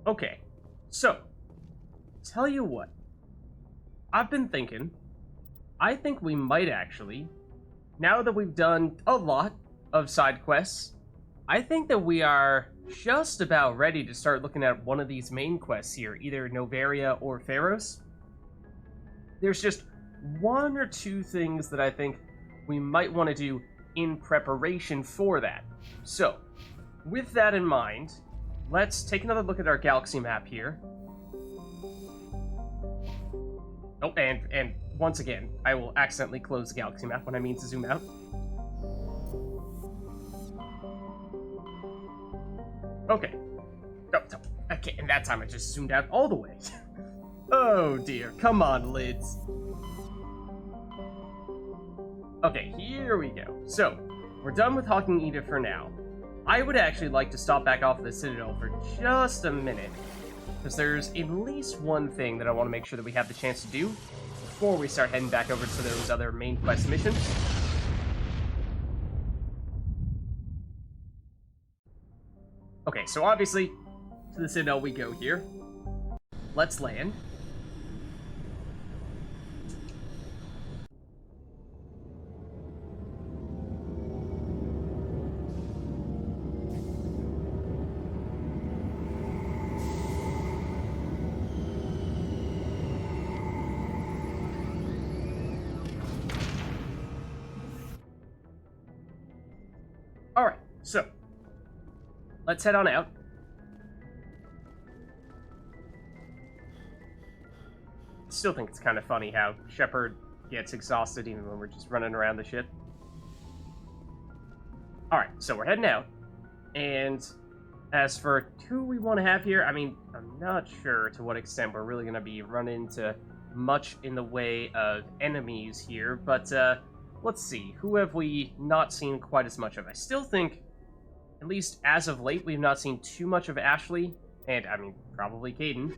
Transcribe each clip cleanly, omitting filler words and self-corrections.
Okay, so, tell you what. I've been thinking, I think we might actually, now that we've done a lot of side quests, I think that we are just about ready to start looking at one of these main quests here, either Novaria or Pharos. There's just one or two things that I think we might want to do in preparation for that. So, with that in mind, let's take another look at our galaxy map here. Oh, and once again, I will accidentally close the galaxy map when I mean to zoom out. Okay. Oh, okay, and that time I just zoomed out all the way. Oh dear, come on, lids. Okay, here we go. So, we're done with Hawking Edith for now. I would actually like to stop back off of the Citadel for just a minute, because there's at least one thing that I want to make sure that we have the chance to do before we start heading back over to those other main quest missions. Okay, so obviously, to the Citadel we go here. Let's land. Alright, so, let's head on out. Still think it's kind of funny how Shepard gets exhausted even when we're just running around the ship. Alright, so we're heading out. And as for who we want to have here, I mean, I'm not sure to what extent we're really going to be running into much in the way of enemies here, but let's see. Who have we not seen quite as much of? I still think, at least as of late, we've not seen too much of Ashley, and, I mean, probably Caden.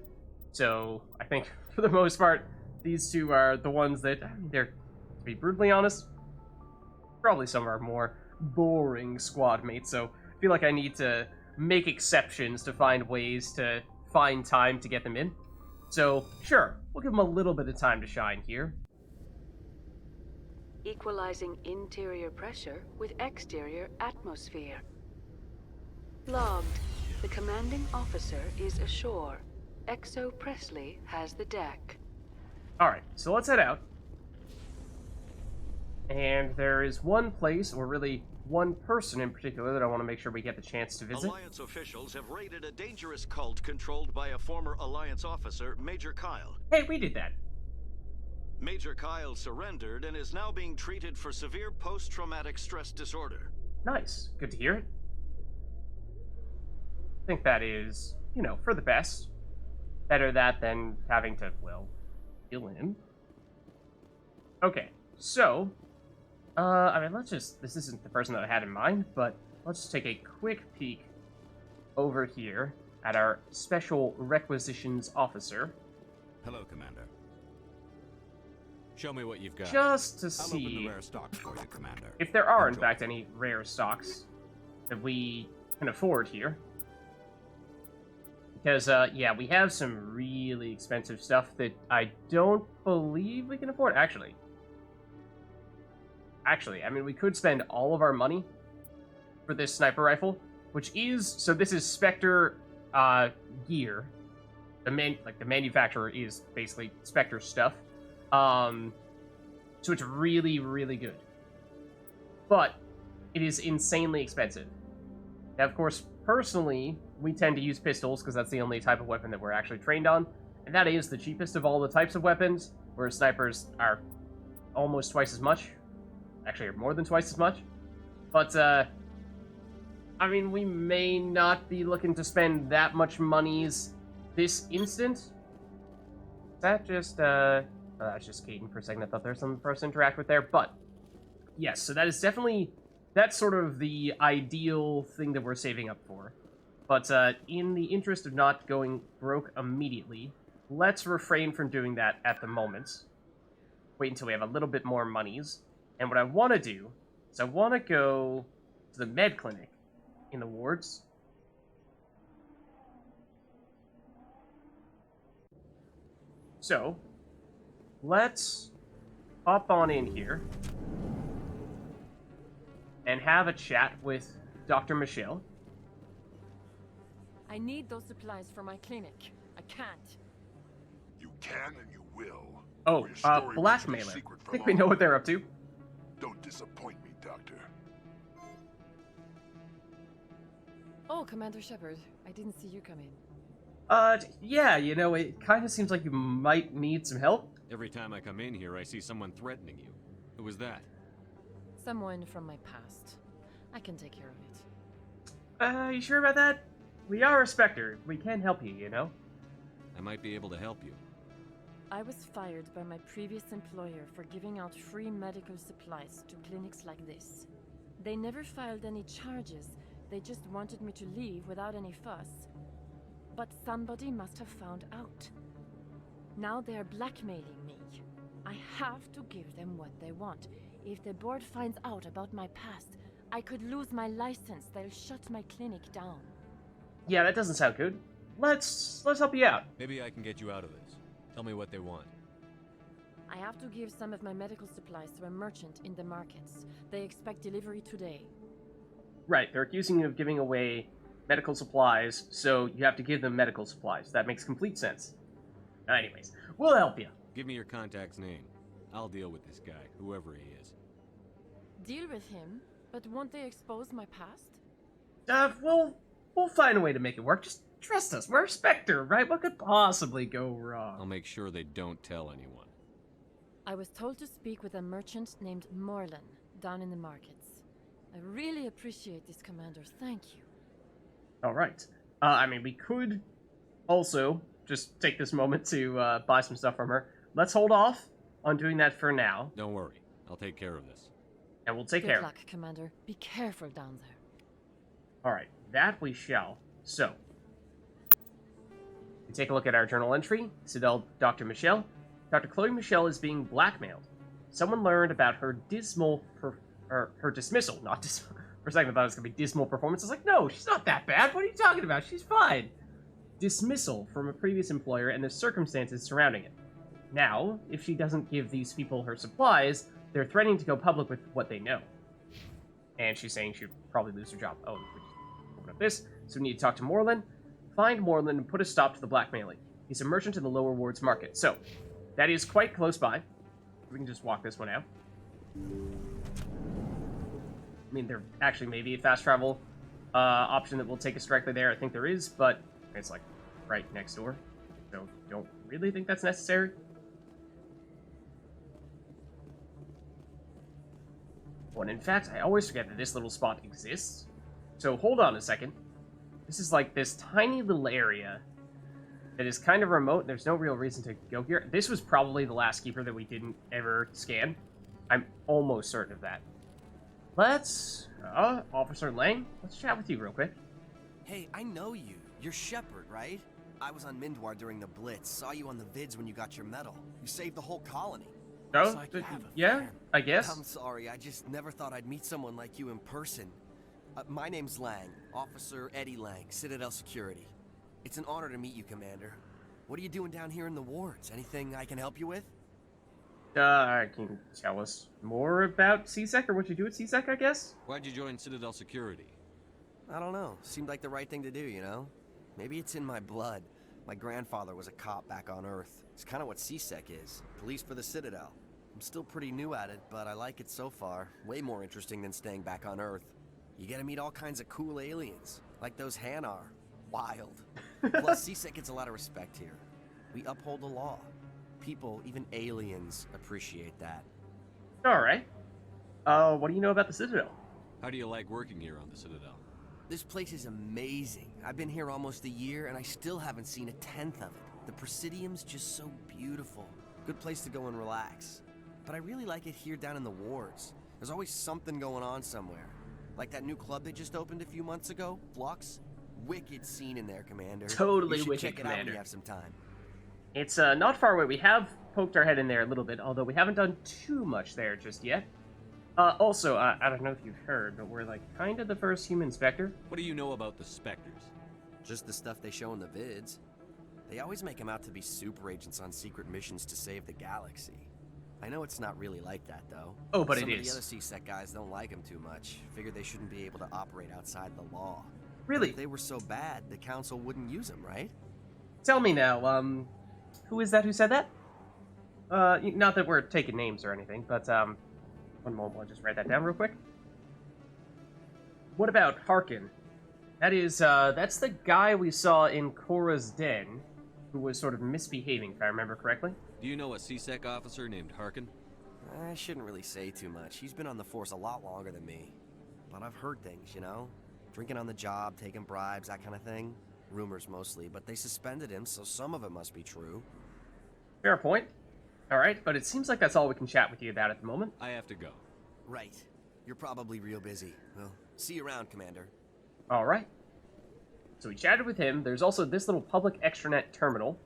So, I think, for the most part, these two are the ones that, I mean, they're, to be brutally honest, probably some of our more boring squad mates, so I feel like I need to make exceptions to find ways to find time to get them in. So, sure, we'll give them a little bit of time to shine here. Equalizing interior pressure with exterior atmosphere. Logged. The commanding officer is ashore. Exo Presley has the deck. Alright, so let's head out. And there is one place, or really one person in particular, that I want to make sure we get the chance to visit. Alliance officials have raided a dangerous cult controlled by a former Alliance officer, Major Kyle. Hey, we did that. Major Kyle surrendered and is now being treated for severe post-traumatic stress disorder. Nice. Good to hear it. I think that is, you know, for the best. Better that than having to, well, kill him. Okay, so, I mean, let's just, this isn't the person that I had in mind, but let's just take a quick peek over here at our Special Requisitions Officer. Hello, Commander. Show me what you've got. Just to I'll open the see rare stocks for you, Commander. if there are, in Enjoy. fact, any rare stocks that we can afford here. Because, yeah, we have some really expensive stuff that I don't believe we can afford. Actually, I mean, we could spend all of our money for this sniper rifle, which is, so this is Spectre, gear. The manufacturer is basically Spectre stuff. So it's really, really good. But it is insanely expensive. Now, of course, personally, we tend to use pistols because that's the only type of weapon that we're actually trained on. And that is the cheapest of all the types of weapons, whereas snipers are almost twice as much. Actually, are more than twice as much. But, I mean, we may not be looking to spend that much monies this instant. Is that just, that's just Caden for a second. I thought there was something for us to interact with there. But, yes, so that is definitely, that's sort of the ideal thing that we're saving up for. But in the interest of not going broke immediately, let's refrain from doing that at the moment. Wait until we have a little bit more monies. And what I want to do is I want to go to the med clinic in the wards. So, let's hop on in here and have a chat with Dr. Michelle. I need those supplies for my clinic. I can't. You can and you will. Oh, Or your story won't be blackmailer. secret I for think we long. know what they're up to. Don't disappoint me, Doctor. Oh, Commander Shepard. I didn't see you come in. Yeah, you know, it kind of seems like you might need some help. Every time I come in here, I see someone threatening you. Who was that? Someone from my past. I can take care of it. You sure about that? We are a Spectre. We can help you, you know? I might be able to help you. I was fired by my previous employer for giving out free medical supplies to clinics like this. They never filed any charges. They just wanted me to leave without any fuss. But somebody must have found out. Now they're blackmailing me. I have to give them what they want. If the board finds out about my past, I could lose my license. They'll shut my clinic down. Yeah, that doesn't sound good. Let's help you out. Maybe I can get you out of this. Tell me what they want. I have to give some of my medical supplies to a merchant in the markets. They expect delivery today. Right, they're accusing you of giving away medical supplies, so you have to give them medical supplies. That makes complete sense. Anyways, we'll help you. Give me your contact's name. I'll deal with this guy, whoever he is. Deal with him, but won't they expose my past? We'll find a way to make it work. Just trust us. We're a Spectre, right? What could possibly go wrong? I'll make sure they don't tell anyone. I was told to speak with a merchant named Morlan down in the markets. I really appreciate this, Commander. Thank you. All right. I mean, we could also just take this moment to buy some stuff from her. Let's hold off on doing that for now, Don't worry. I'll take care of this. and we'll take Good care of luck, Commander. Be careful down there. it. All right, that we shall. So, we take a look at our journal entry. Citadel Dr. Michelle. Dr. Chloe Michelle is being blackmailed. Someone learned about her her dismissal. Not for a second, I thought it was going to be dismal performance. I was like, no, she's not that bad. What are you talking about? She's fine. Dismissal from a previous employer and the circumstances surrounding it. Now, if she doesn't give these people her supplies, they're threatening to go public with what they know. And she's saying she'd probably lose her job. Oh, we just open up this. So we need to talk to Morlan. Find Morlan and put a stop to the blackmailing. He's a merchant in the Lower Wards Market. So, that is quite close by. We can just walk this one out. I mean, there actually may be a fast travel option that will take us directly there. I think there is, but it's like right next door. So don't really think that's necessary. Well, and in fact, I always forget that this little spot exists. So hold on a second. This is like this tiny little area that is kind of remote. There's no real reason to go here. This was probably the last keeper that we didn't ever scan. I'm almost certain of that. Let's, Officer Lang, let's chat with you real quick. Hey, I know you. You're Shepard, right? I was on Mindwar during the Blitz. Saw you on the Vids when you got your medal. You saved the whole colony. Oh, Looks like you have a yeah, fan. I guess. I'm sorry, I just never thought I'd meet someone like you in person. My name's Lang, Officer Eddie Lang, Citadel Security. It's an honor to meet you, Commander. What are you doing down here in the wards? Anything I can help you with? Can you tell us more about CSEC or what you do at CSEC, I guess? Why'd you join Citadel Security? I don't know. Seemed like the right thing to do, you know? Maybe it's in my blood. My grandfather was a cop back on Earth. It's kind of what CSEC is. Police for the Citadel. I'm still pretty new at it, but I like it so far. Way more interesting than staying back on Earth. You get to meet all kinds of cool aliens, like those Hanar. Wild. Plus, CSEC gets a lot of respect here. We uphold the law. People, even aliens, appreciate that. Alright. What do you know about the Citadel? How do you like working here on the Citadel? This place is amazing. I've been here almost a year, and I still haven't seen a tenth of it. The Presidium's just so beautiful. Good place to go and relax. But I really like it here down in the wards. There's always something going on somewhere. Like that new club they just opened a few months ago, Flux. Wicked scene in there, Commander. Totally you should wicked, check it out when Commander. you have some time. It's not far away. We have poked our head in there a little bit, although we haven't done too much there just yet. Also, I don't know if you've heard, but we're like kind of the first human Spectre. What do you know about the Spectres? Just the stuff they show in the vids. They always make them out to be super agents on secret missions to save the galaxy. I know it's not really like that, though. Oh, but Some it of is. the other C-Sec guys don't like him too much. Figure they shouldn't be able to operate outside the law. Really? If they were so bad, the council wouldn't use them, right? Tell me now, who is that who said that? Not that we're taking names or anything, but, one moment, I'll just write that down real quick. What about Harkin? That is, that's the guy we saw in Korra's den, who was sort of misbehaving, if I remember correctly. Do you know a C-Sec officer named Harkin? I shouldn't really say too much. He's been on the force a lot longer than me. But I've heard things, you know? Drinking on the job, taking bribes, that kind of thing. Rumors mostly, but they suspended him, so some of it must be true. Fair point. Alright, but it seems like that's all we can chat with you about at the moment. I have to go. Right. You're probably real busy. Well, see you around, Commander. Alright. So we chatted with him. There's also this little public extranet terminal.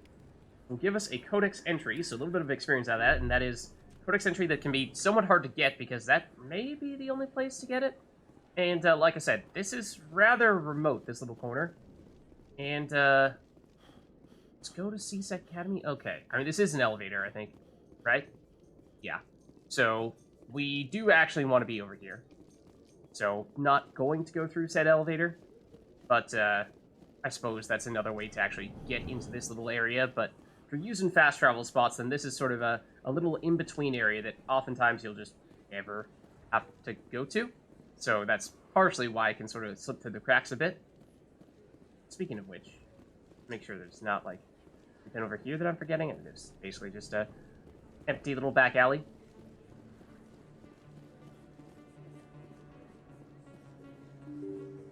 Will give us a codex entry, so a little bit of experience out of that, and that is codex entry that can be somewhat hard to get because that may be the only place to get it. And like I said, this is rather remote, this little corner. And let's go to C-Sec Academy. Okay, I mean this is an elevator, I think, right? Yeah. So we do actually want to be over here. So not going to go through said elevator, but I suppose that's another way to actually get into this little area. But if you're using fast travel spots, then this is sort of a little in-between area that oftentimes you'll just never have to go to. So that's partially why I can sort of slip through the cracks a bit. Speaking of which, make sure there's not, like, anything over here that I'm forgetting, and there's basically just a empty little back alley.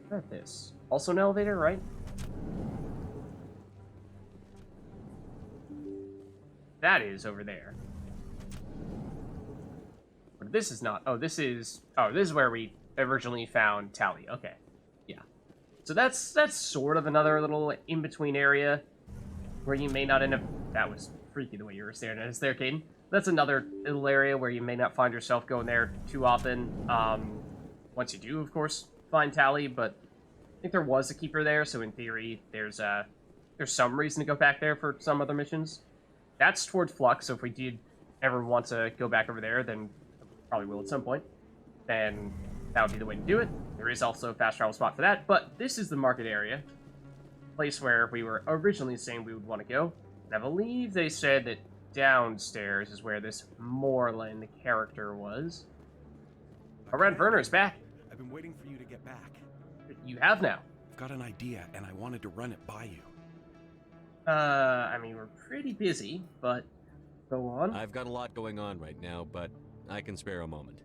What about this? Also an elevator, right? That is over there. But this is not. Oh, this is where we originally found Tally. Okay. Yeah. So that's sort of another little in-between area where you may not end up... That was freaky the way you were staring at us there, Caden. That's another little area where you may not find yourself going there too often. Once you do, of course, find Tally, but I think there was a keeper there, so in theory, there's some reason to go back there for some other missions. That's towards Flux, so if we did ever want to go back over there, then probably will at some point, then that would be the way to do it. There is also a fast travel spot for that, but this is the market area, place where we were originally saying we would want to go. And I believe they said that downstairs is where this Moreland character was. Comrade Werner's back. I've been waiting for you to get back. You have now. I've got an idea, and I wanted to run it by you. I mean, we're pretty busy, but go on. I've got a lot going on right now, but I can spare a moment.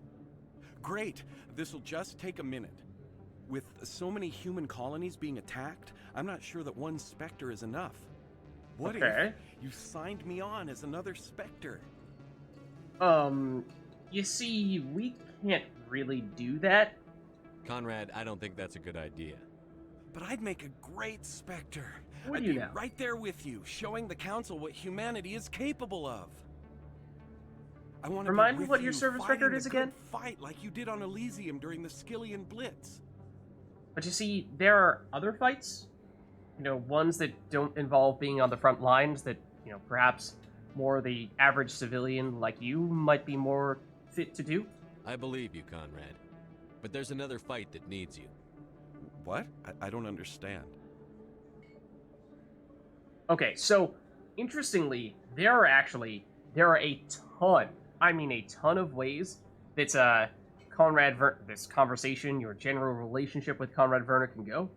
Great! This'll just take a minute. With so many human colonies being attacked, I'm not sure that one Spectre is enough. What if you signed me on as another Spectre? You see, we can't really do that. Conrad, I don't think that's a good idea. But I'd make a great Spectre. Would I'd you be now? right there with you, showing the Council what humanity is capable of. I want to Remind me what your service record is again? Fight like you did on Elysium during the Skillian Blitz. But you see, there are other fights, you know, ones that don't involve being on the front lines that, you know, perhaps more the average civilian like you might be more fit to do. I believe you, Conrad. But there's another fight that needs you. What? I don't understand. Okay, so, interestingly, there are a ton, I mean a ton of ways that, this conversation, your general relationship with Conrad Werner can go.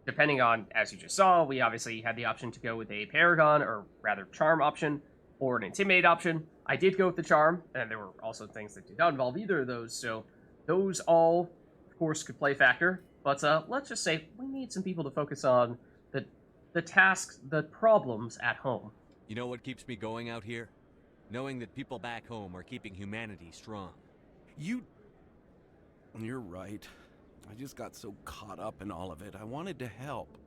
Depending on, as you just saw, we obviously had the option to go with a Paragon, or rather Charm option, or an Intimidate option. I did go with the Charm, and there were also things that did not involve either of those, so those all, of course, could play factor. But let's just say we need some people to focus on the tasks, the problems at home. You know what keeps me going out here? Knowing that people back home are keeping humanity strong. You're right. I just got so caught up in all of it. I wanted to help.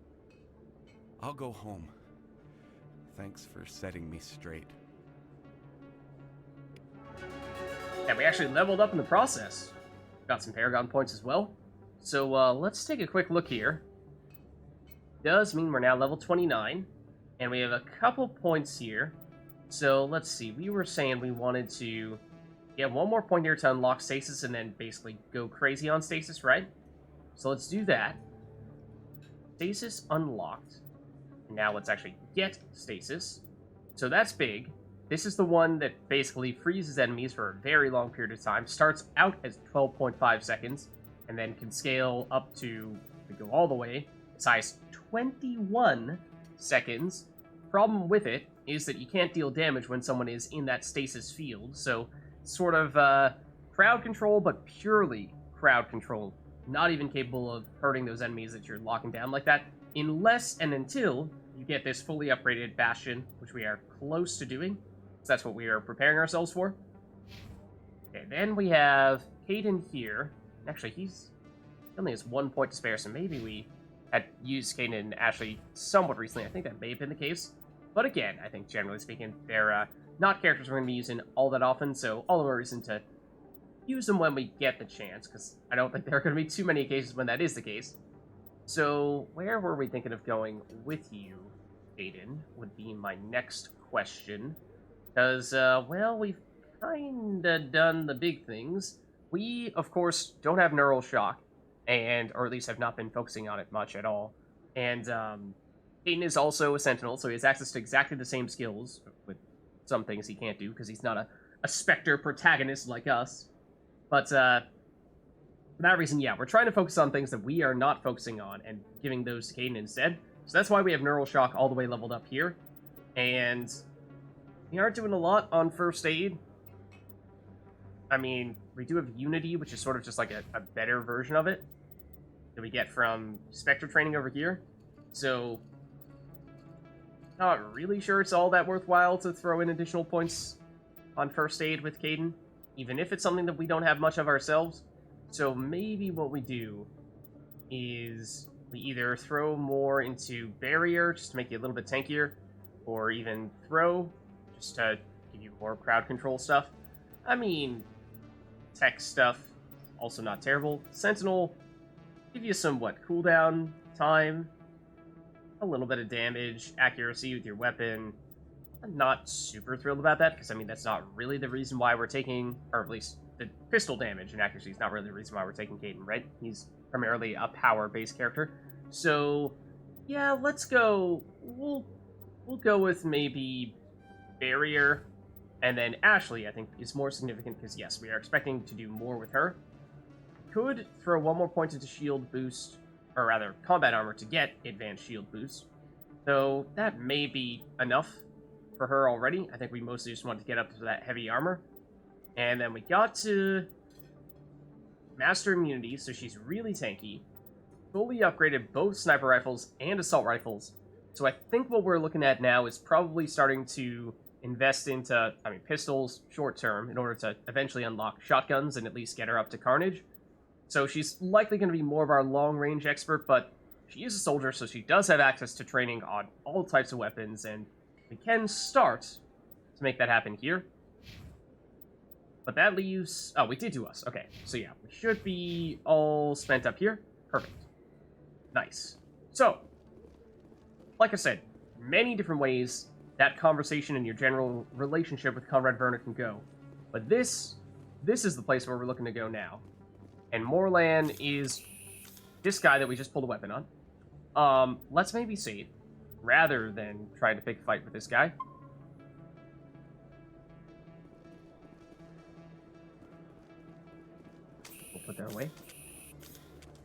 I'll go home. Thanks for setting me straight. Yeah, we actually leveled up in the process. Got some Paragon points as well. So let's take a quick look here. Does mean we're now level 29, And we have a couple points here. So let's see. We were saying we wanted to get one more point here to unlock stasis and then basically go crazy on stasis, right? So let's do that. Stasis unlocked. Now let's actually get stasis. So that's big. This is the one that basically freezes enemies for a very long period of time. Starts out as 12.5 seconds and then can scale up to go all the way as high as 21 seconds. Problem with it is that you can't deal damage when someone is in that stasis field. So sort of crowd control, but purely crowd control. Not even capable of hurting those enemies that you're locking down like that, unless and until you get this fully upgraded Bastion, which we are close to doing. So that's what we are preparing ourselves for. Okay, then we have Caden here. Actually, he only has 1 point to spare, so maybe we had used Caden and Ashley somewhat recently. I think that may have been the case. But again, I think generally speaking, they're not characters we're going to be using all that often, so all the more reason to use them when we get the chance, because I don't think there are going to be too many occasions when that is the case. So, where were we thinking of going with you, Aiden, would be my next question. Because, well, we've kinda done the big things. We, of course, don't have neural shock, or at least have not been focusing on it much at all. And, Aiden is also a sentinel, so he has access to exactly the same skills, with some things he can't do, because he's not a Spectre protagonist like us. But, for that reason, yeah, we're trying to focus on things that we are not focusing on, and giving those to Caden instead. So that's why we have Neural Shock all the way leveled up here. And we aren't doing a lot on First Aid. I mean, we do have Unity, which is sort of just like a better version of it that we get from Spectre training over here. So, not really sure it's all that worthwhile to throw in additional points on First Aid with Caden, even if it's something that we don't have much of ourselves. So maybe what we do is we either throw more into Barrier, just to make you a little bit tankier, or even Throw, just to give you more crowd control stuff. I mean, tech stuff, also not terrible. Sentinel, give you some, cooldown time, a little bit of damage, accuracy with your weapon. I'm not super thrilled about that, because, I mean, that's not really the reason why we're taking, or at least the pistol damage and accuracy is not really the reason why we're taking Caden, right? He's primarily a power-based character. So, yeah, let's go, we'll go with maybe Barrier, and then Ashley, I think, is more significant, because, yes, we are expecting to do more with her. Could throw one more point into shield boost, or rather, combat armor to get advanced shield boost. So, that may be enough for her already. I think we mostly just want to get up to that heavy armor. And then we got to Master Immunity, so she's really tanky. Fully upgraded both sniper rifles and assault rifles. So I think what we're looking at now is probably starting to invest into, pistols short term in order to eventually unlock shotguns and at least get her up to Carnage. So she's likely going to be more of our long-range expert, but she is a soldier, so she does have access to training on all types of weapons, and we can start to make that happen here. But that leaves... Oh, we did do us. Okay, so yeah, we should be all spent up here. Perfect. Nice. So, like I said, many different ways that conversation and your general relationship with Conrad Verna can go. But this is the place where we're looking to go now. And Morlan is this guy that we just pulled a weapon on. Let's maybe save, rather than trying to pick a fight with this guy. We'll put that away.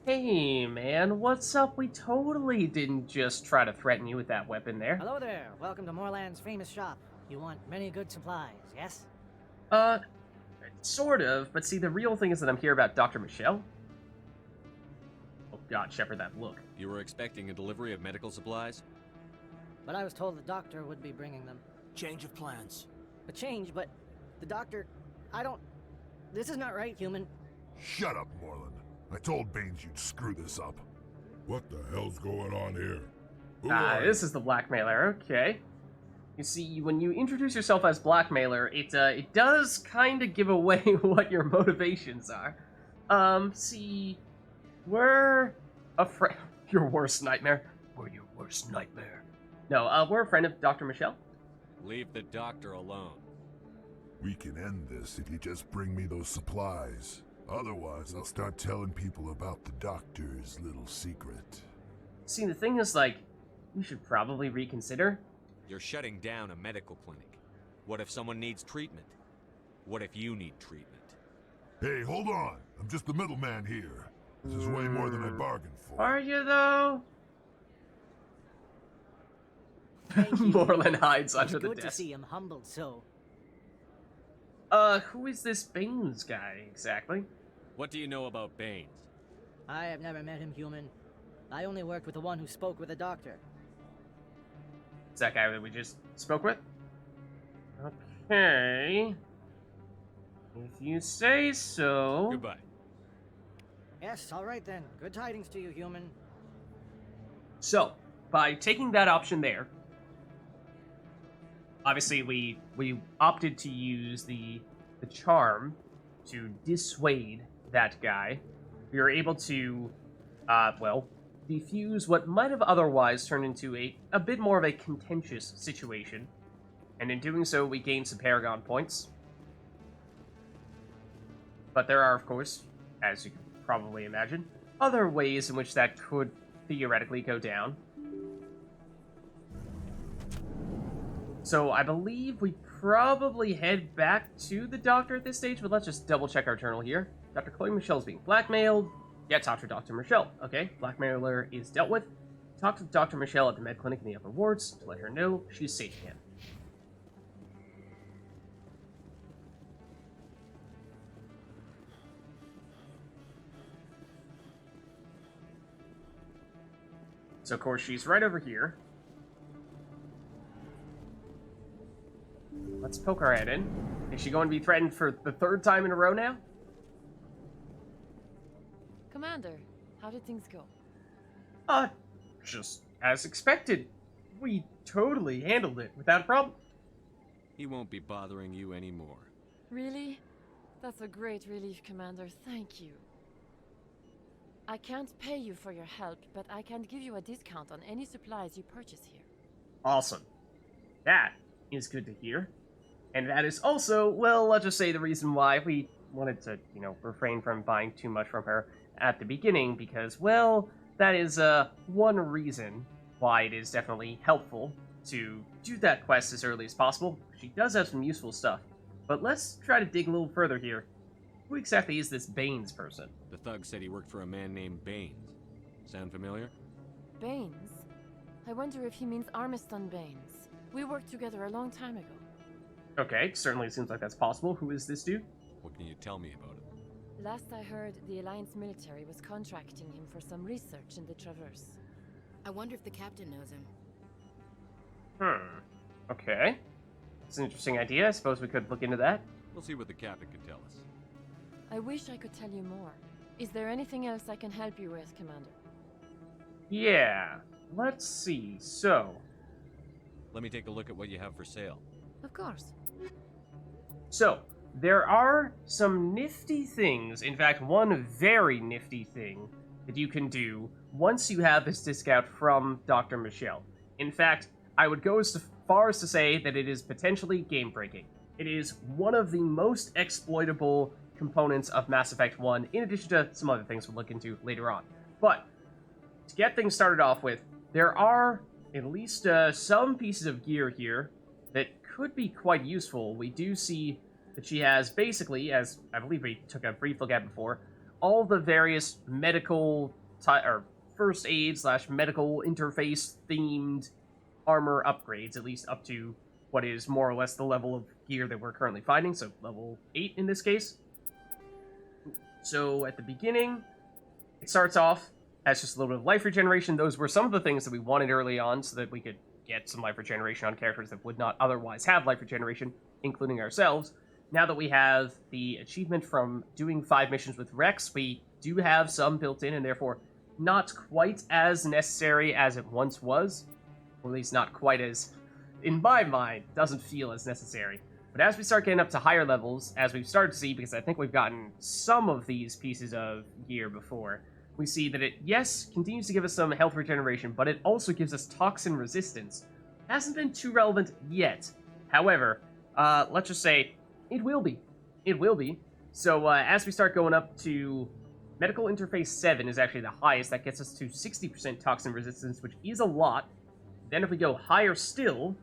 Hey, man, what's up? We totally didn't just try to threaten you with that weapon there. Hello there. Welcome to Morland's famous shop. You want many good supplies, yes? Sort of, but see, the real thing is that I'm here about Dr. Michelle. Oh god, Shepard, that look. You were expecting a delivery of medical supplies? But I was told the doctor would be bringing them. Change of plans. A change, but the doctor... This is not right, human. Shut up, Morland. I told Baines you'd screw this up. What the hell's going on here? This is the blackmailer, okay. You see, when you introduce yourself as blackmailer, it does kind of give away what your motivations are. See, we're afraid... Your worst nightmare? We're your worst nightmare. No, we're a friend of Dr. Michelle. Leave the doctor alone. We can end this if you just bring me those supplies. Otherwise, I'll start telling people about the doctor's little secret. See, the thing is, like, you should probably reconsider. You're shutting down a medical clinic. What if someone needs treatment? What if you need treatment? Hey, hold on. I'm just the middleman here. This is way more than I bargained for. Are you, though? Thank you. Moreland hides It's under the good to desk. see him humbled so. Who is this Baines guy, exactly? What do you know about Baines? I have never met him, human. I only worked with the one who spoke with the doctor. Is that guy that we just spoke with? Okay. If you say so. Goodbye. Yes, all right then. Good tidings to you, human. So, by taking that option there, obviously we opted to use the charm to dissuade that guy. We were able to, well, defuse what might have otherwise turned into a bit more of a contentious situation. And in doing so, we gained some Paragon points. But there are, of course, as you can probably imagine, other ways in which that could theoretically go down. So I believe we probably head back to the doctor at this stage, but let's just double check our journal here. Dr. Chloe Michelle's being blackmailed. Yeah, talk to Dr. Michelle. Okay, blackmailer is dealt with. Talk to Dr. Michelle at the med clinic in the upper wards to let her know she's safe again. So, of course, she's right over here. Let's poke our head in. Is she going to be threatened for the third time in a row now? Commander, how did things go? Just as expected. We totally handled it without a problem. He won't be bothering you anymore. Really? That's a great relief, Commander. Thank you. I can't pay you for your help, but I can give you a discount on any supplies you purchase here. Awesome. That is good to hear. And that is also, well, let's just say the reason why we wanted to, refrain from buying too much from her at the beginning, because, well, that is one reason why it is definitely helpful to do that quest as early as possible. She does have some useful stuff. But let's try to dig a little further here. Who exactly is this Baines person? The thug said he worked for a man named Baines. Sound familiar? Baines? I wonder if he means Armiston Baines. We worked together a long time ago. Okay, certainly seems like that's possible. Who is this dude? What can you tell me about it? Last I heard, the Alliance military was contracting him for some research in the Traverse. I wonder if the captain knows him. Okay. It's an interesting idea. I suppose we could look into that. We'll see what the captain can tell us. I wish I could tell you more. Is there anything else I can help you with, Commander? Yeah. Let's see. So, Let me take a look at what you have for sale. Of course. So, there are some nifty things, in fact, one very nifty thing that you can do once you have this discount from Dr. Michelle. In fact, I would go as far as to say that it is potentially game-breaking. It is one of the most exploitable components of Mass Effect 1, in addition to some other things we'll look into later on. But, to get things started off with, there are at least some pieces of gear here that could be quite useful. We do see that she has basically, as I believe we took a brief look at before, all the various medical or first aid / medical interface themed armor upgrades, at least up to what is more or less the level of gear that we're currently finding, so level 8 in this case. So at the beginning, it starts off as just a little bit of life regeneration. Those were some of the things that we wanted early on so that we could get some life regeneration on characters that would not otherwise have life regeneration, including ourselves. Now that we have the achievement from doing 5 missions with Rex, we do have some built in, and therefore not quite as necessary as it once was. Or at least not quite as, in my mind, doesn't feel as necessary. But as we start getting up to higher levels, as we've started to see, because I think we've gotten some of these pieces of gear before, we see that it, yes, continues to give us some health regeneration, but it also gives us toxin resistance, hasn't been too relevant yet. However, let's just say it will be. It will be. So as we start going up to Medical Interface 7 is actually the highest. That gets us to 60% toxin resistance, which is a lot. Then if we go higher still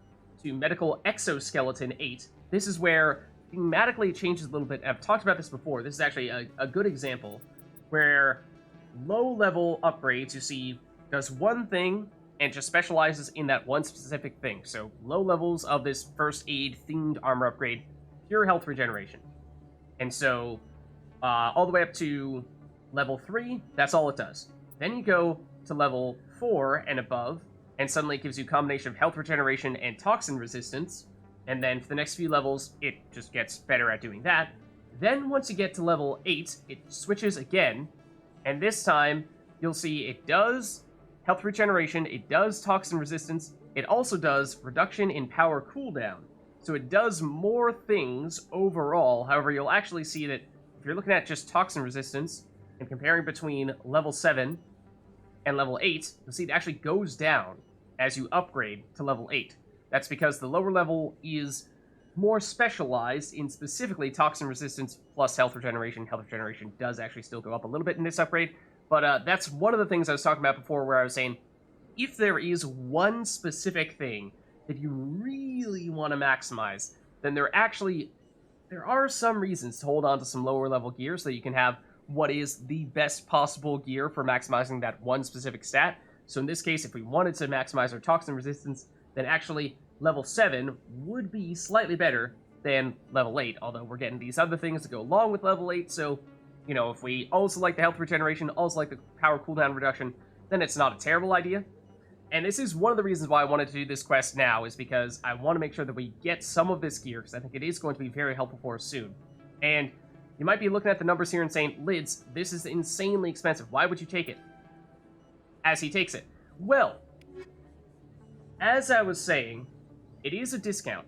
to Medical Exoskeleton 8, this is where thematically it changes a little bit. I've talked about this before. This is actually a good example where low-level upgrades, you see, does one thing and just specializes in that one specific thing. So low levels of this first aid themed armor upgrade, pure health regeneration. And so all the way up to level 3, that's all it does. Then you go to level 4 and above, and suddenly it gives you a combination of health regeneration and toxin resistance. And then for the next few levels, it just gets better at doing that. Then once you get to level 8, it switches again, and this time you'll see it does health regeneration, it does toxin resistance, it also does reduction in power cooldown. So it does more things overall. However, you'll actually see that if you're looking at just toxin resistance and comparing between level 7 and level 8, you'll see it actually goes down as you upgrade to level 8. That's because the lower level is more specialized in specifically toxin resistance plus health regeneration. Health regeneration does actually still go up a little bit in this upgrade, but that's one of the things I was talking about before, where I was saying, if there is one specific thing that you really want to maximize, then there are some reasons to hold on to some lower level gear so that you can have what is the best possible gear for maximizing that one specific stat. So in this case, if we wanted to maximize our toxin resistance, then actually level 7 would be slightly better than level 8, although we're getting these other things to go along with level 8, so, you know, if we also like the health regeneration, also like the power cooldown reduction, then it's not a terrible idea. And this is one of the reasons why I wanted to do this quest now, is because I want to make sure that we get some of this gear, because I think it is going to be very helpful for us soon. And you might be looking at the numbers here and saying, Lids, this is insanely expensive. Why would you take it? As he takes it. Well, as I was saying, it is a discount.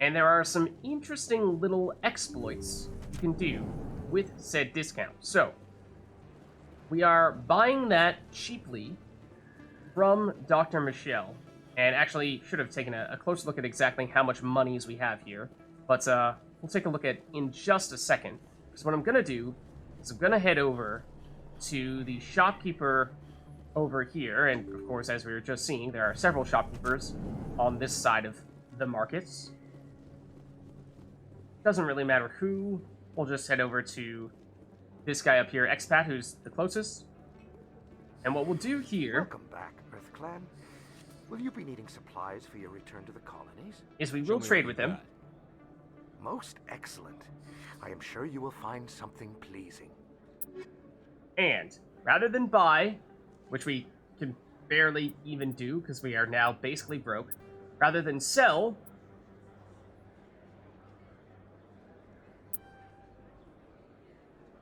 And there are some interesting little exploits you can do with said discount. So, we are buying that cheaply from Dr. Michelle. And actually, should have taken a closer look at exactly how much monies we have here. But we'll take a look at in just a second. Because what I'm going to do is I'm going to head over to the shopkeeper over here. And of course, as we were just seeing, there are several shopkeepers on this side of the markets. Doesn't really matter who. We'll just head over to this guy up here, Expat, who's the closest. And what we'll do here... Welcome back, EarthClan. Will you be needing supplies for your return to the colonies? Is we will trade with him. Most excellent. I am sure you will find something pleasing. And, rather than buy, which we can barely even do because we are now basically broke, rather than sell...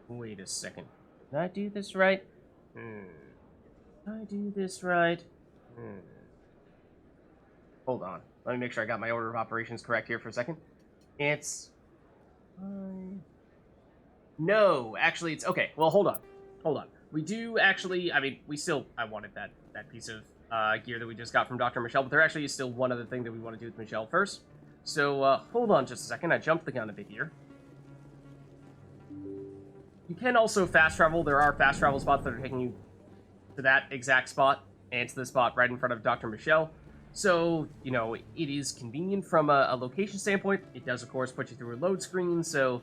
Wait a second. Did I do this right? Did I do this right? Hold on. Let me make sure I got my order of operations correct here for a second. It's... No, actually it's... Okay, well, hold on. Hold on. We do actually... I mean, we still... I wanted that piece of gear that we just got from Dr. Michelle, but there actually is still one other thing that we want to do with Michelle first. So, hold on just a second. I jumped the gun a bit here. You can also fast travel. There are fast travel spots that are taking you to that exact spot and to the spot right in front of Dr. Michelle. So, you know, it is convenient from a location standpoint. It does, of course, put you through a load screen, so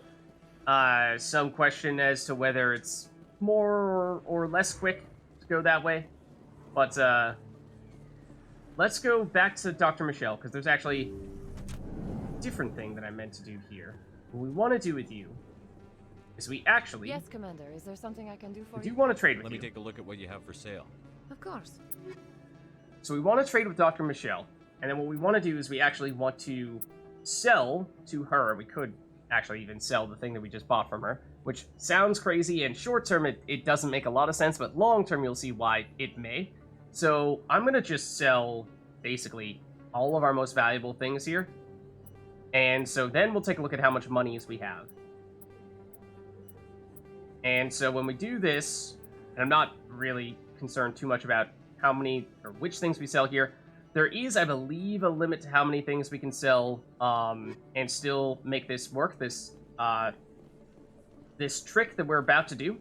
some question as to whether it's more or less quick to go that way. But let's go back to Dr. Michelle, because there's actually a different thing that I meant to do here. What we want to do with you is we actually... Yes, Commander. Is there something I can do for you? We do want to trade with you. Let me take a look at what you have for sale. Of course. So we want to trade with Dr. Michelle, and then what we want to do is we actually want to sell to her. We could actually even sell the thing that we just bought from her, which sounds crazy, and short term it doesn't make a lot of sense, but long term you'll see why it may. So I'm going to just sell basically all of our most valuable things here, and so then we'll take a look at how much monies we have. And so when we do this, and I'm not really concerned too much about how many or which things we sell here, there is, I believe, a limit to how many things we can sell, and still make this work, this trick that we're about to do.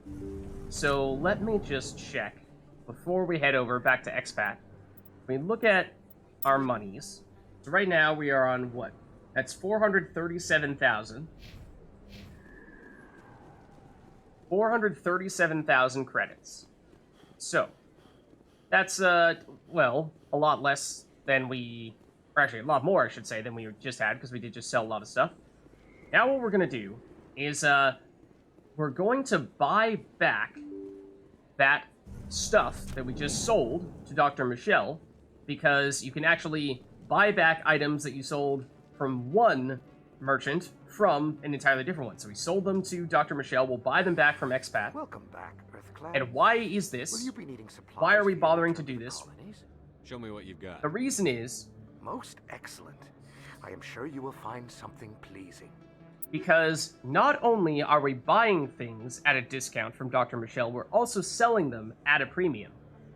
So let me just check before we head over back to expat. We look at our monies. So right now we are on what? That's 437,000. 437,000 credits. So that's well, a lot less than we, or actually a lot more, I should say, than we just had, because we did just sell a lot of stuff. Now what we're gonna do is we're going to buy back that stuff that we just sold to Dr. Michelle, because you can actually buy back items that you sold from one merchant from an entirely different one. So we sold them to Dr. Michelle, we'll buy them back from Expat. Welcome back, EarthClan. And why is this? Will you be needing supplies? Why are we bothering to do this? Colonies? Show me what you've got. The reason is... Most excellent. I am sure you will find something pleasing. Because not only are we buying things at a discount from Dr. Michelle, we're also selling them at a premium.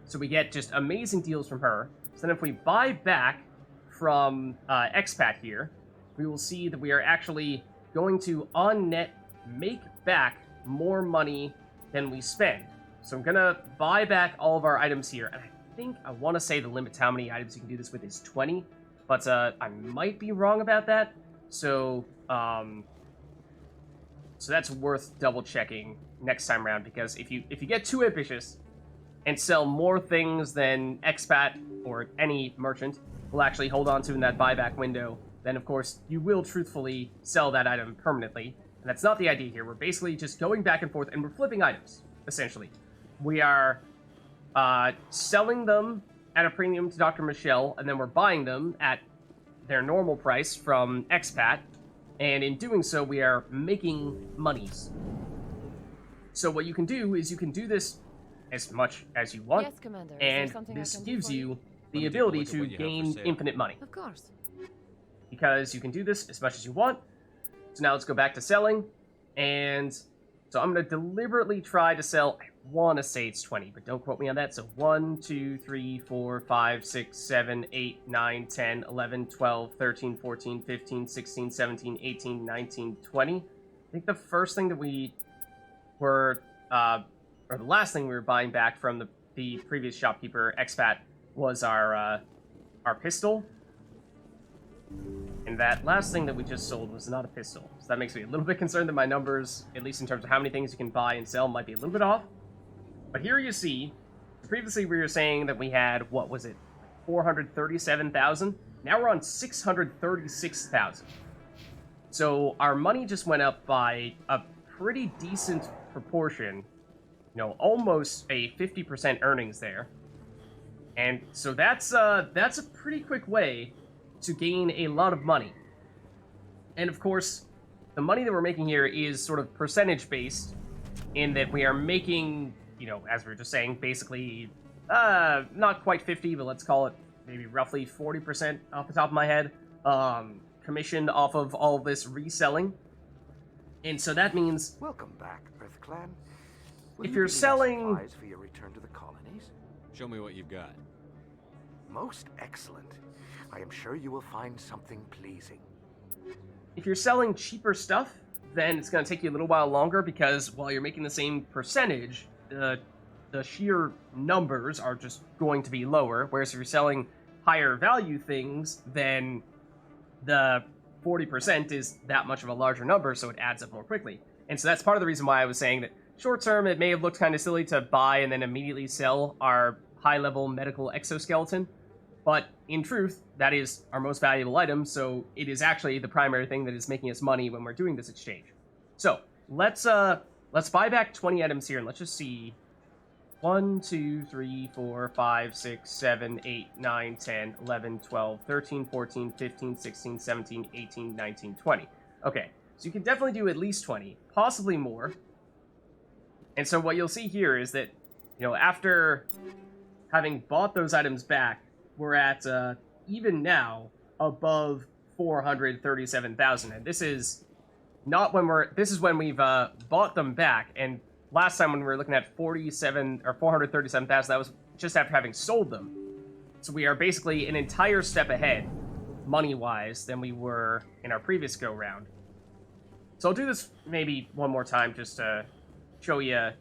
So we get just amazing deals from her. So then if we buy back from Expat here, we will see that we are actually going to, on net, make back more money than we spend. So I'm going to buy back all of our items here. And I think, I want to say the limit to how many items you can do this with is 20. But I might be wrong about that. So, so that's worth double-checking next time around, because if you get too ambitious and sell more things than Expat or any merchant will actually hold on to in that buyback window, then of course you will truthfully sell that item permanently. And that's not the idea here. We're basically just going back and forth, and we're flipping items, essentially. We are selling them at a premium to Dr. Michelle, and then we're buying them at their normal price from Expat, and in doing so, we are making monies. So what you can do is you can do this as much as you want, Yes, Commander. and this gives you the ability to gain infinite money. Of course. Because you can do this as much as you want. So now let's go back to selling, and so I'm going to deliberately try to sell, I want to say it's 20, but don't quote me on that. So 1, 2, 3, 4, 5, 6, 7, 8, 9, 10, 11, 12, 13, 14, 15, 16, 17, 18, 19, 20. I think the first thing that we were, or the last thing we were buying back from the previous shopkeeper, Expat, was our pistol. And that last thing that we just sold was not a pistol. So that makes me a little bit concerned that my numbers, at least in terms of how many things you can buy and sell, might be a little bit off. But here you see, previously we were saying that we had, what was it, 437,000? Now we're on 636,000. So our money just went up by a pretty decent proportion. You know, almost a 50% earnings there. And so that's a pretty quick way to gain a lot of money. And of course, the money that we're making here is sort of percentage based, in that we are making, you know, as we were just saying, basically, not quite 50, but let's call it maybe roughly 40% off the top of my head, commission off of all of this reselling. And so that means... Welcome back, EarthClan. If you're selling... supplies for your return to the colonies? Show me what you've got. Most excellent. I am sure you will find something pleasing. If you're selling cheaper stuff, then it's going to take you a little while longer, because while you're making the same percentage, the sheer numbers are just going to be lower. Whereas if you're selling higher value things, then the 40% is that much of a larger number, so it adds up more quickly. And so that's part of the reason why I was saying that short term it may have looked kind of silly to buy and then immediately sell our high-level medical exoskeleton. But in truth, that is our most valuable item, so it is actually the primary thing that is making us money when we're doing this exchange. So let's buy back 20 items here, and let's just see. 1, 2, 3, 4, 5, 6, 7, 8, 9, 10, 11, 12, 13, 14, 15, 16, 17, 18, 19, 20. Okay, so you can definitely do at least 20, possibly more. And so what you'll see here is that, you know, after having bought those items back, we're at, even now, above 437,000. And this is not when this is when we've bought them back. And last time when we were looking at 437,000, that was just after having sold them. So we are basically an entire step ahead, money-wise, than we were in our previous go-round. So I'll do this maybe one more time just to show you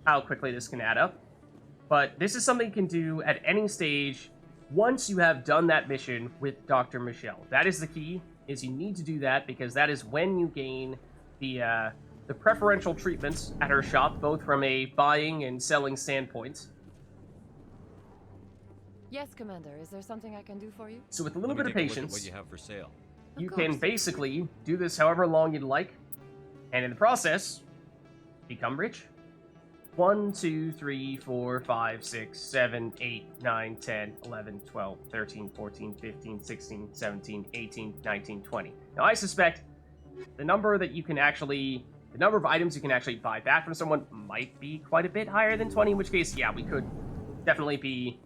how quickly this can add up. But this is something you can do at any stage once you have done that mission with Dr. Michelle. That is the key, is you need to do that because that is when you gain the preferential treatments at her shop, both from a buying and selling standpoint. Yes, Commander. Is there something I can do for you? So with a little bit of patience, what you have for sale. You can basically do this however long you'd like, and in the process, become rich. 1, 2, 3, 4, 5, 6, 7, 8, 9, 10, 11, 12, 13, 14, 15, 16, 17, 18, 19, 20. Now, I suspect the number of items you can actually buy back from someone might be quite a bit higher than 20, in which case, yeah, we could definitely be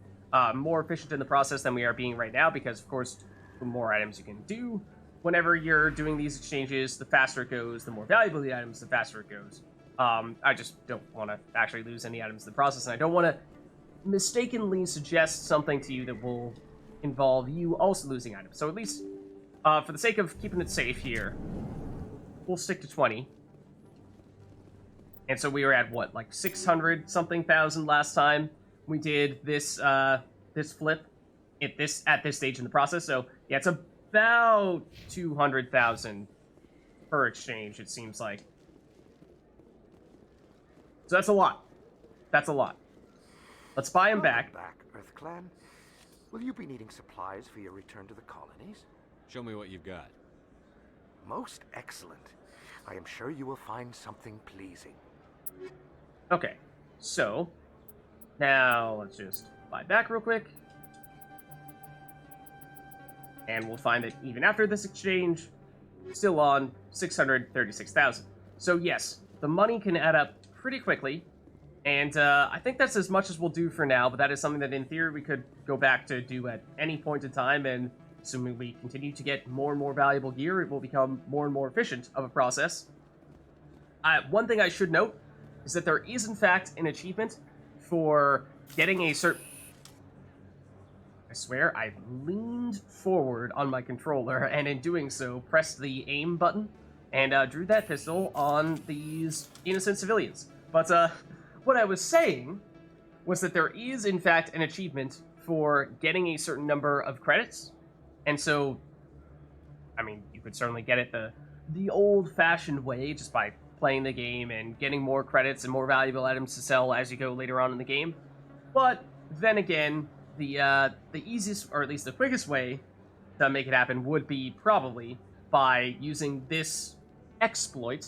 more efficient in the process than we are being right now, because, of course, the more items you can do whenever you're doing these exchanges, the faster it goes, the more valuable the items, the faster it goes. I just don't want to actually lose any items in the process, and I don't want to mistakenly suggest something to you that will involve you also losing items. So at least, for the sake of keeping it safe here, we'll stick to 20. And so we were at, what, like 600-something thousand last time we did this, this flip at this stage in the process. So, yeah, it's about 200,000 per exchange, it seems like. So that's a lot. That's a lot. Let's buy him back. Earth Clan. Will you be needing supplies for your return to the colonies? Show me what you've got. Most excellent. I am sure you will find something pleasing. Okay, so now let's just buy back real quick. And we'll find that even after this exchange, still on 636,000. So yes, the money can add up pretty quickly, and I think that's as much as we'll do for now, but that is something that in theory we could go back to do at any point in time, and assuming we continue to get more and more valuable gear, it will become more and more efficient of a process. One thing I should note is that there is in fact an achievement for getting a certain... I swear, I leaned forward on my controller, and in doing so, pressed the aim button, and drew that pistol on these innocent civilians. But what I was saying was that there is, in fact, an achievement for getting a certain number of credits. And so, I mean, you could certainly get it the old-fashioned way, just by playing the game and getting more credits and more valuable items to sell as you go later on in the game. But then again, the easiest, or at least the quickest way to make it happen would be probably by using this exploit.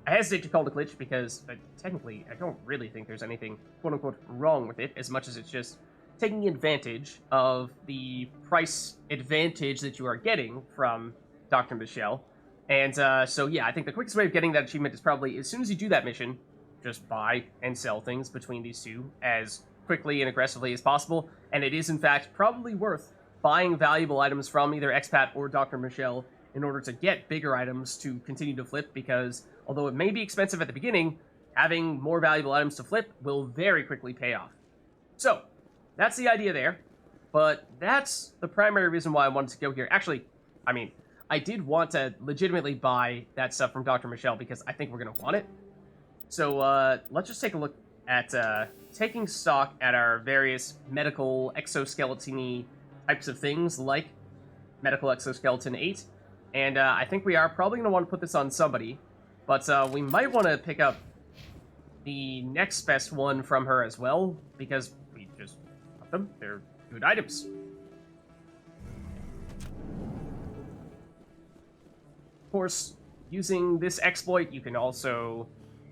I hesitate to call it a glitch because technically I don't really think there's anything quote-unquote wrong with it, as much as it's just taking advantage of the price advantage that you are getting from Dr. Michelle. And so yeah, I think the quickest way of getting that achievement is probably, as soon as you do that mission, just buy and sell things between these two as quickly and aggressively as possible. And it is in fact probably worth buying valuable items from either Expat or Dr. Michelle in order to get bigger items to continue to flip, because although it may be expensive at the beginning, having more valuable items to flip will very quickly pay off. So, that's the idea there, but that's the primary reason why I wanted to go here. Actually, I mean, I did want to legitimately buy that stuff from Dr. Michelle because I think we're going to want it. So, let's just take a look at taking stock at our various medical exoskeleton-y types of things, like Medical Exoskeleton 8. And I think we are probably going to want to put this on somebody, but we might want to pick up the next best one from her as well, because we just got them. They're good items. Of course, using this exploit, you can also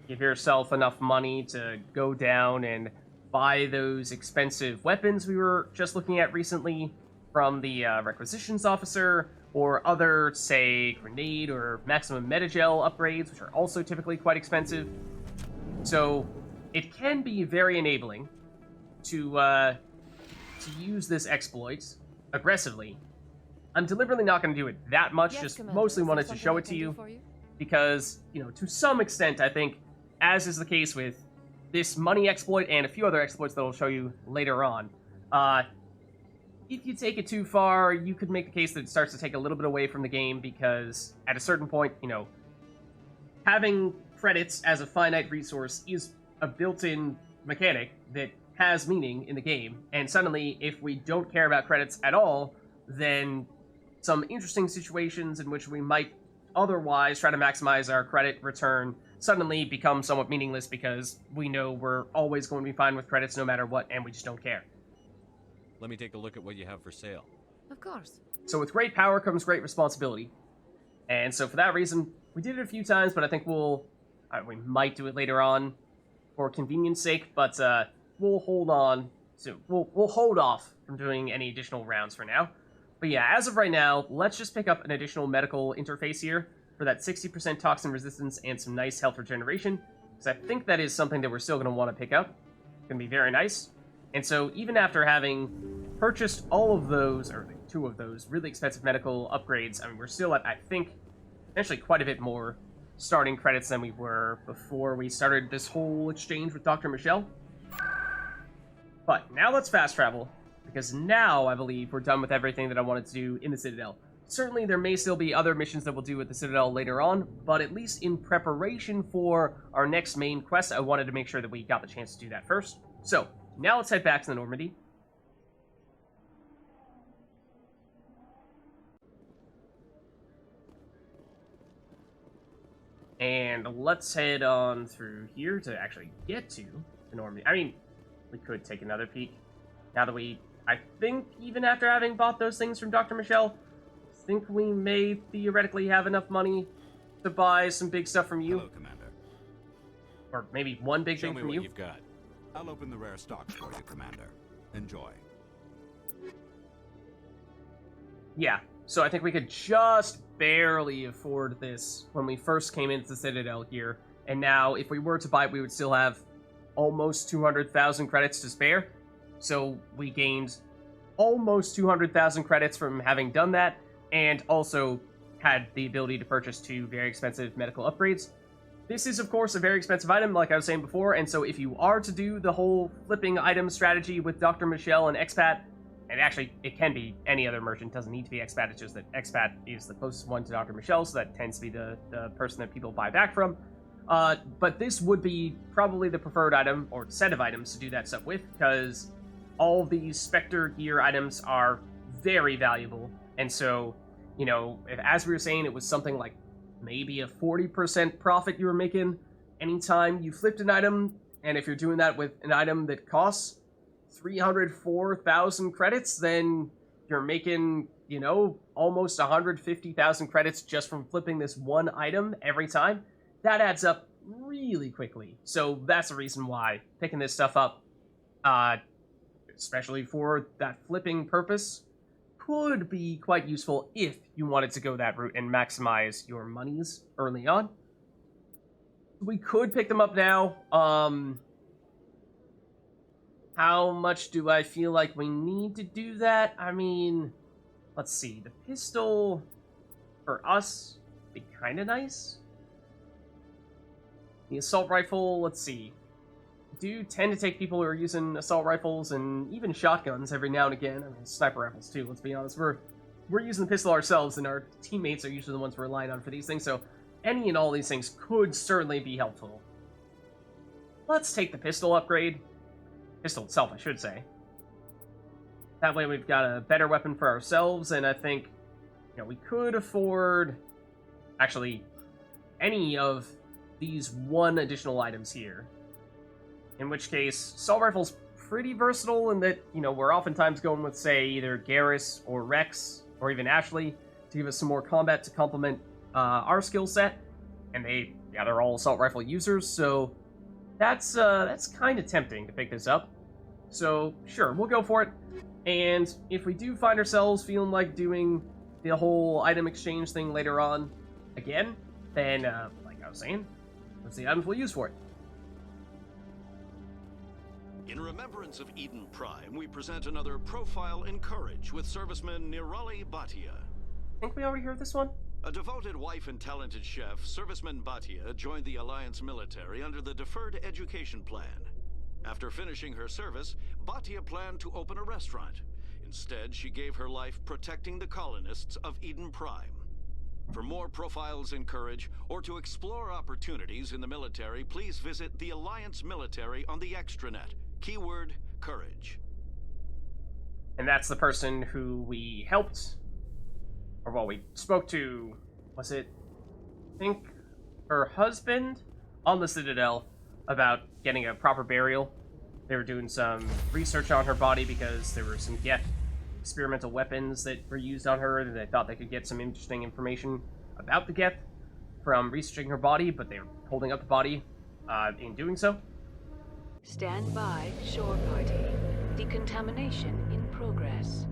give yourself enough money to go down and buy those expensive weapons we were just looking at recently from the requisitions officer, or other, say, grenade or maximum metagel upgrades, which are also typically quite expensive. So it can be very enabling to use this exploit aggressively. I'm deliberately not going to do it that much, yes, just Commander. mostly wanted to show it to you, because, you know, to some extent, I think, as is the case with this money exploit and a few other exploits that I'll show you later on, if you take it too far, you could make the case that it starts to take a little bit away from the game, because at a certain point, you know, having credits as a finite resource is a built-in mechanic that has meaning in the game, and suddenly, if we don't care about credits at all, then some interesting situations in which we might otherwise try to maximize our credit return suddenly become somewhat meaningless, because we know we're always going to be fine with credits no matter what, and we just don't care. Let me take a look at what you have for sale. Of course. So with great power comes great responsibility. And so for that reason, we did it a few times, but I think we might do it later on for convenience sake, but we'll hold on. So we'll hold off from doing any additional rounds for now. But yeah, as of right now, let's just pick up an additional medical interface here for that 60% toxin resistance and some nice health regeneration, because I think that is something that we're still going to want to pick up. It's going to be very nice. And so even after having purchased all of those, or 2 of those, really expensive medical upgrades, I mean, we're still at, I think, potentially quite a bit more starting credits than we were before we started this whole exchange with Dr. Michelle. But now let's fast travel, because now I believe we're done with everything that I wanted to do in the Citadel. Certainly there may still be other missions that we'll do at the Citadel later on, but at least in preparation for our next main quest, I wanted to make sure that we got the chance to do that first. So, now let's head back to the Normandy. And let's head on through here to actually get to the Normandy. I mean, we could take another peek. Now that I think even after having bought those things from Dr. Michelle, I think we may theoretically have enough money to buy some big stuff from you. Hello, Commander. Or maybe one big thing from you. Show me what you've got. I'll open the rare stock for you, Commander. Enjoy. Yeah, so I think we could just barely afford this when we first came into the Citadel here, and now if we were to buy it, we would still have almost 200,000 credits to spare. So we gained almost 200,000 credits from having done that, and also had the ability to purchase 2 very expensive medical upgrades. This is, of course, a very expensive item, like I was saying before, and so if you are to do the whole flipping item strategy with Dr. Michelle and Expat, and actually, it can be any other merchant, it doesn't need to be Expat, it's just that Expat is the closest one to Dr. Michelle, so that tends to be the person that people buy back from. But this would be probably the preferred item, or set of items to do that stuff with, because all these Spectre gear items are very valuable, and so, you know, as we were saying, it was something like maybe a 40% profit you were making anytime you flipped an item, and if you're doing that with an item that costs 304,000 credits, then you're making, you know, almost 150,000 credits just from flipping this one item every time. That adds up really quickly, so that's the reason why picking this stuff up, especially for that flipping purpose, could be quite useful if you wanted to go that route and maximize your monies early on. We could pick them up now. How much do I feel like we need to do that? I mean, let's see. The pistol, for us, would be kind of nice. The assault rifle, let's see. Do tend to take people who are using assault rifles and even shotguns every now and again. I mean, sniper rifles too, let's be honest. We're using the pistol ourselves, and our teammates are usually the ones we're relying on for these things, so any and all these things could certainly be helpful. Let's take the pistol upgrade. Pistol itself, I should say. That way we've got a better weapon for ourselves, and I think, you know, we could afford, actually, any of these 1 additional items here. In which case, assault rifle's pretty versatile in that, you know, we're oftentimes going with, say, either Garrus or Rex, or even Ashley, to give us some more combat to complement our skill set. And they're all assault rifle users, so that's kind of tempting to pick this up. So, sure, we'll go for it. And if we do find ourselves feeling like doing the whole item exchange thing later on again, then, like I was saying, those are the items we'll use for it. In remembrance of Eden Prime, we present another Profile in Courage with serviceman Nirali Bhatia. I think we already heard this one. A devoted wife and talented chef, serviceman Bhatia joined the Alliance military under the Deferred Education Plan. After finishing her service, Bhatia planned to open a restaurant. Instead, she gave her life protecting the colonists of Eden Prime. For more profiles in courage, or to explore opportunities in the military, please visit the Alliance Military on the extranet. Keyword, courage. And that's the person who we helped, or well, we spoke to, was it, I think, her husband on the Citadel about getting a proper burial. They were doing some research on her body because there were some Geth experimental weapons that were used on her, and they thought they could get some interesting information about the Geth from researching her body, but they were holding up the body in doing so. Stand by, shore party. Decontamination in progress.